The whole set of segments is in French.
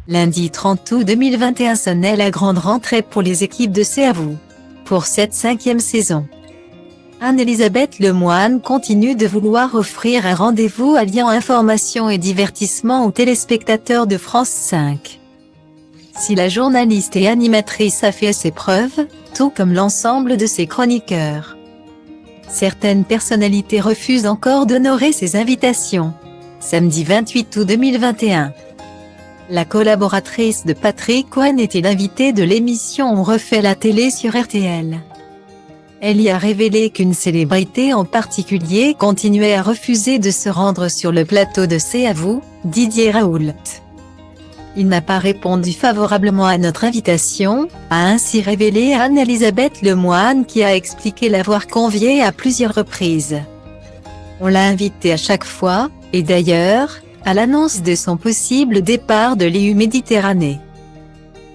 Lundi 30 août 2021 sonnait la grande rentrée pour les équipes de C'est à vous. Pour cette 5e saison, Anne-Elisabeth Lemoine continue de vouloir offrir un rendez-vous alliant information et divertissement aux téléspectateurs de France 5. Si la journaliste et animatrice a fait ses preuves, tout comme l'ensemble de ses chroniqueurs, certaines personnalités refusent encore d'honorer ses invitations. Samedi 28 août 2021. La collaboratrice de Patrick Cohen était l'invitée de l'émission On refait la télé sur RTL. Elle y a révélé qu'une célébrité en particulier continuait à refuser de se rendre sur le plateau de C'est à vous, Didier Raoult. Il n'a pas répondu favorablement à notre invitation, a ainsi révélé Anne-Elisabeth Lemoine qui a expliqué l'avoir convié à plusieurs reprises. On l'a invité à chaque fois, et d'ailleurs, à l'annonce de son possible départ de l'EU Méditerranée.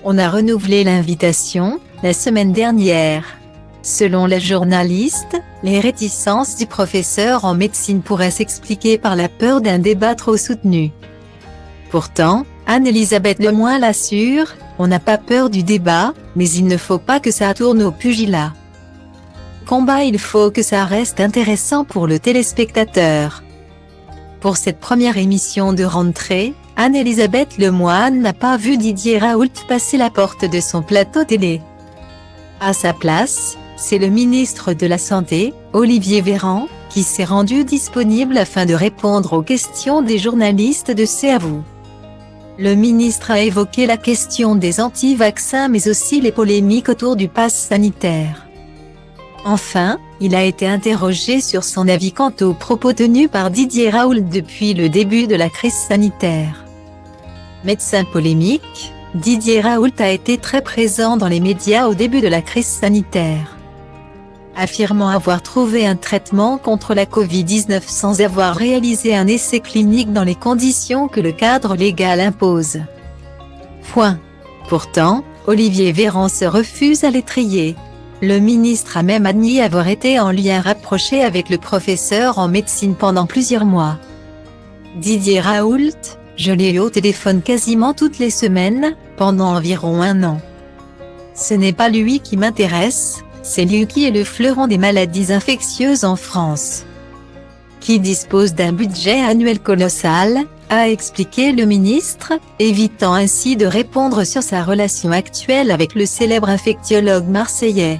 On a renouvelé l'invitation, la semaine dernière. Selon la journaliste, les réticences du professeur en médecine pourraient s'expliquer par la peur d'un débat trop soutenu. Pourtant, Anne-Elisabeth Lemoine l'assure, on n'a pas peur du débat, mais il ne faut pas que ça tourne au pugilat. Combat, il faut que ça reste intéressant pour le téléspectateur. Pour cette première émission de rentrée, Anne-Elisabeth Lemoine n'a pas vu Didier Raoult passer la porte de son plateau télé. À sa place, c'est le ministre de la Santé, Olivier Véran, qui s'est rendu disponible afin de répondre aux questions des journalistes de C'est à vous. Le ministre a évoqué la question des anti-vaccins mais aussi les polémiques autour du pass sanitaire. Enfin, il a été interrogé sur son avis quant aux propos tenus par Didier Raoult depuis le début de la crise sanitaire. Médecin polémique, Didier Raoult a été très présent dans les médias au début de la crise sanitaire, affirmant avoir trouvé un traitement contre la Covid-19 sans avoir réalisé un essai clinique dans les conditions que le cadre légal impose. Pourtant, Olivier Véran se refuse à l'étrier. Le ministre a même admis avoir été en lien rapproché avec le professeur en médecine pendant plusieurs mois. Didier Raoult, je l'ai eu au téléphone quasiment toutes les semaines, pendant environ 1 an. Ce n'est pas lui qui m'intéresse, c'est lui qui est le fleuron des maladies infectieuses en France, qui dispose d'un budget annuel colossal, a expliqué le ministre, évitant ainsi de répondre sur sa relation actuelle avec le célèbre infectiologue marseillais.